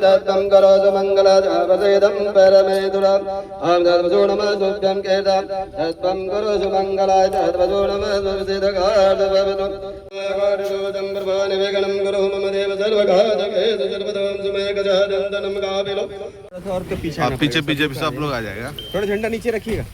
दत्तं करोतु मङ्गलजापसेदं परमेतुरं आमदर्वसो नमस्तुभ्यं केतं तत्त्वं करोतु मङ्गलाय तद्वसो नमस्तुभ्यं प्रभानिवेगनं गुरु मम देव सर्वघातकेषु सर्वदं सुमेघजादन्तनं गाविलो। और तो पीछे पीछे सब लोग आ जाएगा। थोड़ा झंडा नीचे रखिएगा।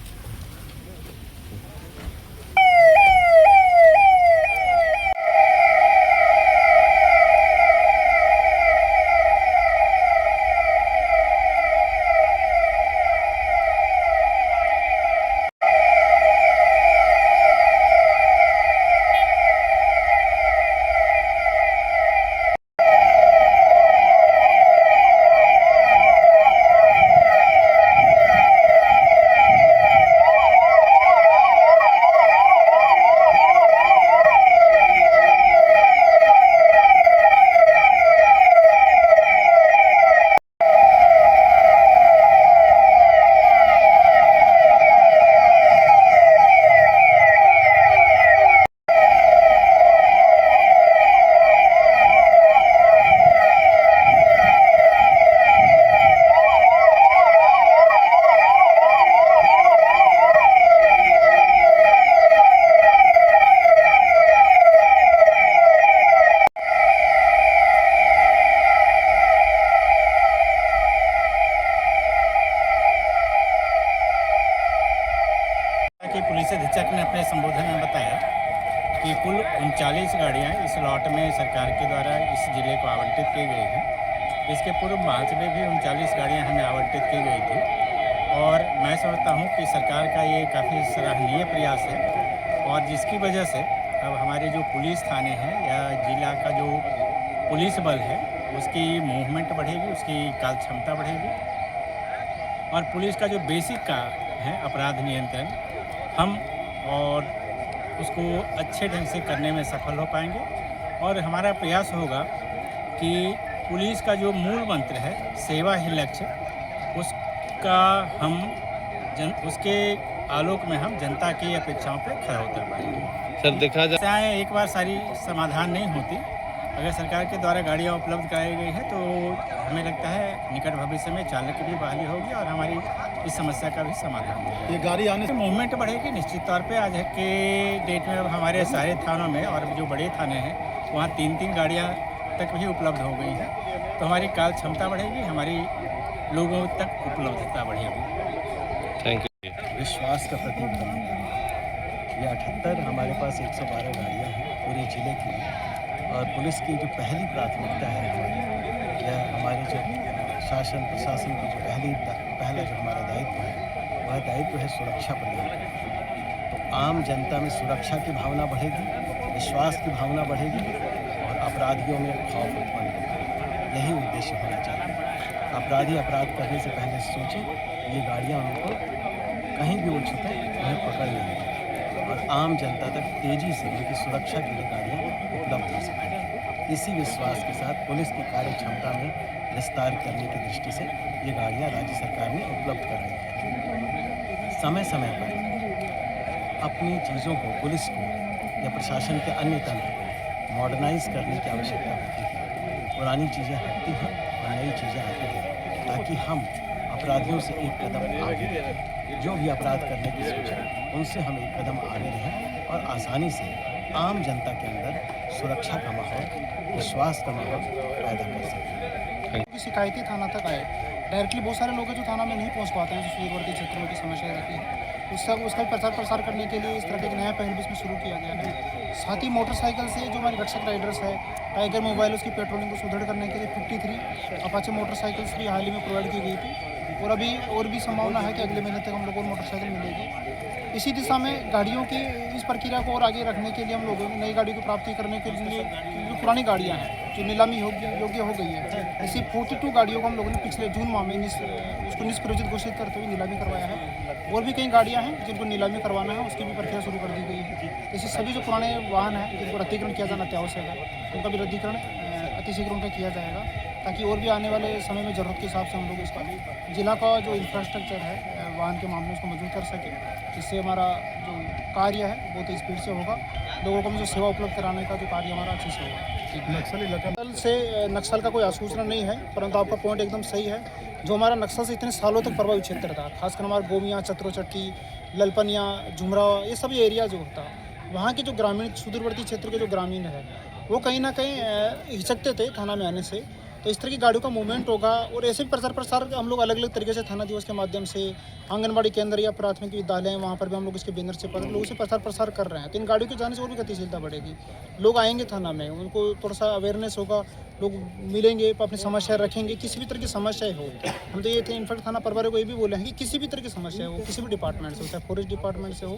पुलिस अधीक्षक ने अपने संबोधन में बताया कि कुल 39 गाड़ियां इस लॉट में सरकार के द्वारा इस जिले को आवंटित की गई हैं। इसके पूर्व मार्च में भी 39 गाड़ियां हमें आवंटित की गई थी और मैं समझता हूं कि सरकार का ये काफ़ी सराहनीय प्रयास है और जिसकी वजह से अब हमारे जो पुलिस थाने हैं या जिला का जो पुलिस बल है उसकी मूवमेंट बढ़ेगी, उसकी कार्य क्षमता बढ़ेगी और पुलिस का जो बेसिक का है अपराध नियंत्रण हम और उसको अच्छे ढंग से करने में सफल हो पाएंगे और हमारा प्रयास होगा कि पुलिस का जो मूल मंत्र है सेवा ही लक्ष्य, उसका हम उसके आलोक में हम जनता की अपेक्षाओं पर खरा उतर पाएंगे। सर देखा जाए एक बार सारी समाधान नहीं होती, अगर सरकार के द्वारा गाड़ियाँ उपलब्ध कराई गई है तो हमें लगता है निकट भविष्य में चालक की भी बहाली होगी और हमारी इस समस्या का भी समाधान होगा। ये गाड़ी आने से मूवमेंट बढ़ेगी निश्चित तौर पे। आज के डेट में अब हमारे सारे थानों में और जो बड़े थाने हैं वहाँ 3-3 गाड़ियाँ तक भी उपलब्ध हो गई हैं, तो हमारी कार्य क्षमता बढ़ेगी, हमारी लोगों तक उपलब्धता बढ़ेगी। Thank you. विश्वास का प्रतीक बनेगा। ये 78 हमारे पास 112 गाड़ियाँ हैं पूरे जिले की और पुलिस की जो पहली प्राथमिकता है या हमारे जो शासन प्रशासन की जो पहला जो हमारा दायित्व है वह दायित्व है सुरक्षा प्रदान करना। तो आम जनता में सुरक्षा की भावना बढ़ेगी, विश्वास की भावना बढ़ेगी और अपराधियों में खौफ उत्पन्न होगा। यही उद्देश्य होना चाहिए। अपराधी अपराध करने से पहले सोचें ये गाड़ियाँ उनको कहीं भी वो छुपे उन्हें पकड़ लेंगे और आम जनता तक तेज़ी से उनकी सुरक्षा के लिए गाड़ियाँ उपलब्ध हो सकें। इसी विश्वास के साथ पुलिस की कार्य क्षमता में विस्तार करने की दृष्टि से ये गाड़ियाँ राज्य सरकार ने उपलब्ध कराई हैं। समय समय पर अपनी चीज़ों को पुलिस को या प्रशासन के अन्य तंत्र को मॉडर्नाइज करने की आवश्यकता होती है। पुरानी चीज़ें हटती हैं और नई चीज़ें आती हैं ताकि हम अपराधियों से एक कदम आगे रहें। जो भी अपराध करने की सोचें उनसे हम एक कदम आगे रहें और आसानी से आम जनता के अंदर सुरक्षा का माहौल, विश्वास का माहौल पैदा कर सकें। शिकायती थाना तक आए, डायरेक्टली बहुत सारे लोग हैं जो थाना में नहीं पहुंच पाते हैं, जो सुदूरवर्ती क्षेत्रों की समस्या रहती है, उसका प्रचार प्रसार करने के लिए इस तरह का एक नया पहल भी इसमें शुरू किया गया है। साथ ही मोटरसाइकिल से जो हमारे रक्षक राइडर्स है, टाइगर मोबाइल उसकी पेट्रोलिंग को सुदृढ़ करने के लिए 53 अपाचे मोटरसाइकिल्स भी हाल ही में प्रोवाइड की गई थी और अभी और भी संभावना है कि अगले महीने तक हम लोगों को मोटरसाइकिल मिलेगी। इसी दिशा में गाड़ियों की इस प्रक्रिया को और आगे रखने के लिए हम लोगों ने नई गाड़ी की प्राप्ति करने के लिए जो पुरानी गाड़ियाँ हैं जो नीलामी योग्य हो गई है, ऐसी 42 गाड़ियों को हम लोगों ने पिछले जून माह में उसको निष्प्रयोजित घोषित करते हुए नीलामी करवाया है। और भी कई गाड़ियाँ हैं जिनको नीलामी करवाना है, उसकी भी प्रक्रिया शुरू कर दी गई है। ऐसे सभी जो पुराने वाहन हैं जिनको रद्दीकरण किया जाना अत्यावश्यक है, उनका भी रद्दीकरण अतिशीघ्र उनका किया जाएगा ताकि और भी आने वाले समय में ज़रूरत के हिसाब से हम लोग इसका जिला का जो इंफ्रास्ट्रक्चर है वाहन के मामले उसको मजबूत कर सकें, जिससे हमारा जो कार्य है बहुत स्पीड से होगा लोगों को जो सेवा उपलब्ध कराने का जो कार्य हमारा अच्छे से होगा। नक्सल से नक्सल का कोई आसूचना नहीं है, परंतु आपका पॉइंट एकदम सही है। जो हमारा नक्सल से इतने सालों तक प्रभावित क्षेत्र था, खासकर हमारा गोमिया, चत्रोचट्टी, ललपनिया, झुमरा, ये सभी एरिया जो होता, वहाँ के जो ग्रामीण सुदूरवर्ती क्षेत्र के जो ग्रामीण है वो कहीं ना कहीं हिचकते थे थाना में आने से। तो इस तरह की गाड़ियों का मूवमेंट होगा और ऐसे भी प्रसार हम लोग अलग अलग तरीके से थाना दिवस के माध्यम से आंगनबाड़ी केंद्र या प्राथमिक विद्यालय हैं वहाँ पर भी हम लोग इसके बैनर से लोगों से प्रसार कर रहे हैं। तो इन गाड़ियों के जाने से और भी गतिशीलता बढ़ेगी, लोग आएंगे थाना में, उनको थोड़ा सा अवेयरनेस होगा, लोग मिलेंगे, अपनी समस्या रखेंगे, किसी भी तरह की समस्या हो। हम तो ये थे इनफैक्ट थाना प्रभारी को ये भी बोले हैं कि किसी भी तरह की समस्या हो, किसी भी डिपार्टमेंट से हो, चाहे फॉरेस्ट डिपार्टमेंट से हो,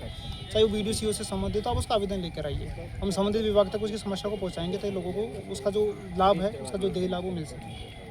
चाहे वो BDO से संबंधित हो, आप उसका आवेदन लेकर आइए, हम संबंधित विभाग तक उसकी समस्या को पहुँचाएंगे ताकि लोगों को उसका जो लाभ है, उसका जो देय लाभ वो मिल सके।